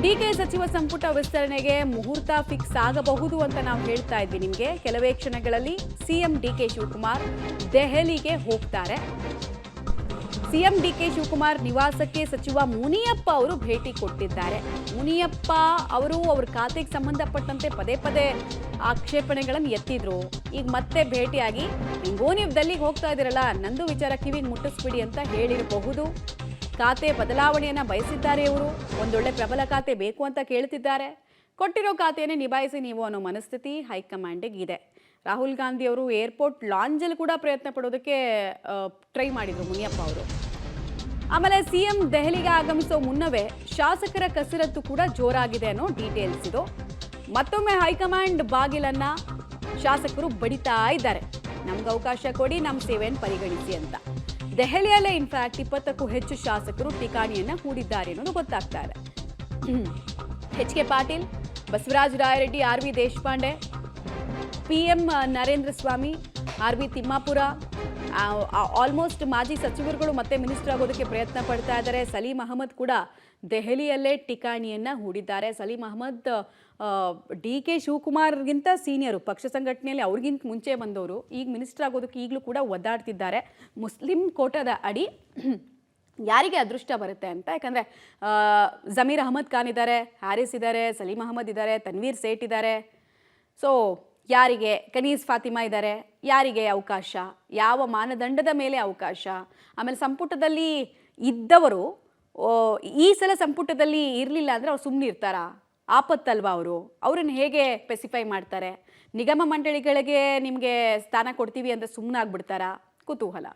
DK ಸಚಿವ ಸಂಪುಟ ವಿಸ್ತರಣೆಗೆ ಮುಹೂರ್ತ ಫಿಕ್ಸ್ ಆಗಬಹುದು ಅಂತ ನಾವು ಹೇಳ್ತಾ ಇದ್ವಿ ನಿಮಗೆ. ಕೆಲವೇ ಕ್ಷಣಗಳಲ್ಲಿ ಸಿಎಂ ಡಿಕೆ ಶಿವಕುಮಾರ್ ದೆಹಲಿಗೆ ಹೋಗ್ತಾರೆ. ಸಿಎಂ ಡಿಕೆ ಶಿವಕುಮಾರ್ ನಿವಾಸಕ್ಕೆ ಸಚಿವ ಮುನಿಯಪ್ಪ ಅವರು ಭೇಟಿ ಕೊಟ್ಟಿದ್ದಾರೆ. ಮುನಿಯಪ್ಪ ಅವರು ಅವ್ರ ಖಾತೆಗೆ ಸಂಬಂಧಪಟ್ಟಂತೆ ಪದೇ ಪದೇ ಆಕ್ಷೇಪಣೆಗಳನ್ನು ಎತ್ತಿದ್ರು. ಈಗ ಮತ್ತೆ ಭೇಟಿಯಾಗಿ ಹಿಂಗೋ ನೀವು ಡೆಲ್ಲಿಗೆ ಹೋಗ್ತಾ ಇದ್ದೀರಲ್ಲ, ನಂದು ವಿಚಾರ ಕಿವಿಗೆ ಮುಟ್ಟಿಸ್ಬಿಡಿ ಅಂತ ಹೇಳಿರಬಹುದು. ಖಾತೆ ಬದಲಾವಣೆಯನ್ನ ಬಯಸಿದ್ದಾರೆ. ಇವರು ಒಂದೊಳ್ಳೆ ಪ್ರಬಲ ಖಾತೆ ಬೇಕು ಅಂತ ಕೇಳ್ತಿದ್ದಾರೆ. ಕೊಟ್ಟಿರೋ ಖಾತೆಯನ್ನೇ ನಿಭಾಯಿಸಿ ನೀವು ಅನ್ನೋ ಮನಸ್ಥಿತಿ ಹೈಕಮಾಂಡಿಗೆ ಇದೆ. ರಾಹುಲ್ ಗಾಂಧಿ ಅವರು ಏರ್ಪೋರ್ಟ್ ಲಾಂಜಲ್ಲಿ ಕೂಡ ಪ್ರಯತ್ನ ಪಡೋದಕ್ಕೆ ಟ್ರೈ ಮಾಡಿದ್ರು ಮುನಿಯಪ್ಪ ಅವರು. ಆಮೇಲೆ ಸಿಎಂ ದೆಹಲಿಗೆ ಆಗಮಿಸೋ ಮುನ್ನವೇ ಶಾಸಕರ ಕಸರತ್ತು ಕೂಡ ಜೋರಾಗಿದೆ ಅನ್ನೋ ಡೀಟೇಲ್ಸ್ ಇದು. ಮತ್ತೊಮ್ಮೆ ಹೈಕಮಾಂಡ್ ಬಾಗಿಲನ್ನ ಶಾಸಕರು ಬಡಿತಾ ಇದ್ದಾರೆ. ನಮ್ಗೆ ಅವಕಾಶ ಕೊಡಿ, ನಮ್ಮ ಸೇವೆಯನ್ನು ಪರಿಗಣಿಸಿ ಅಂತ. ದೆಹಲಿಯಲ್ಲೇ ಇನ್ಫ್ಯಾಕ್ಟ್ 20ಕ್ಕೂ ಹೆಚ್ಚು ಶಾಸಕರು ಠಿಕಾಣಿಯನ್ನ ಹೂಡಿದ್ದಾರೆ ಅನ್ನೋದು ಗೊತ್ತಾಗ್ತಾ ಇದೆ. H K Patil, Basavaraj Rayareddy, R V Deshpande, PM Narendra Swamy, R V Timmapur, almost ಮಾಜಿ ಸಚಿವರುಗಳು ಮತ್ತೆ ಮಿನಿಸ್ಟರ್ ಆಗೋದಕ್ಕೆ ಪ್ರಯತ್ನ ಪಡ್ತಾ ಇದ್ದಾರೆ. ಸಲೀಂ ಅಹಮದ್ ಕೂಡ ದೆಹಲಿಯಲ್ಲೇ ಠಿಕಾಣಿಯನ್ನ ಹೂಡಿದ್ದಾರೆ. ಸಲೀಂ ಅಹಮದ್ ಡಿಕೆ ಶಿವಕುಮಾರ್ಗಿಂತ ಸೀನಿಯರು, ಪಕ್ಷ ಸಂಘಟನೆಯಲ್ಲಿ ಅವ್ರಿಗಿಂತ ಮುಂಚೆ ಬಂದವರು. ಈಗ ಮಿನಿಸ್ಟರ್ ಆಗೋದಕ್ಕೆ ಈಗಲೂ ಕೂಡ ಒದ್ದಾಡ್ತಿದ್ದಾರೆ. ಮುಸ್ಲಿಂ ಕೋಟಾದ ಅಡಿ ಯಾರಿಗೆ ಅದೃಷ್ಟ ಬರುತ್ತೆ ಅಂತ. ಯಾಕಂದರೆ ಜಮೀರ್ ಅಹಮದ್ ಖಾನ್ ಇದ್ದಾರೆ, ಹ್ಯಾರಿಸ್ ಇದ್ದಾರೆ, ಸಲೀಂ ಅಹಮದ್ ಇದ್ದಾರೆ, ತನ್ವೀರ್ ಸೇಠ್ ಇದ್ದಾರೆ. ಸೊ ಯಾರಿಗೆ, ಕನೀಸ್ ಫಾತಿಮಾ ಇದ್ದಾರೆ, ಯಾರಿಗೆ ಅವಕಾಶ, ಯಾವ ಮಾನದಂಡದ ಮೇಲೆ ಅವಕಾಶ, ಆಮೇಲೆ ಸಂಪುಟದಲ್ಲಿ ಇದ್ದವರು ಈ ಸಲ ಸಂಪುಟದಲ್ಲಿ ಇರಲಿಲ್ಲ ಅಂದರೆ ಅವ್ರು ಸುಮ್ಮನೆ ಇರ್ತಾರಾ? ಆಪತ್ತಲ್ವಾ ಅವರು? ಅವರನ್ನು ಹೇಗೆ ಸ್ಪೆಸಿಫೈ ಮಾಡ್ತಾರೆ? ನಿಗಮ ಮಂಡಳಿಗಳಿಗೆ ನಿಮಗೆ ಸ್ಥಾನ ಕೊಡ್ತೀವಿ ಅಂದರೆ ಸುಮ್ಮನೆ ಆಗ್ಬಿಡ್ತಾರಾ? ಕುತೂಹಲ.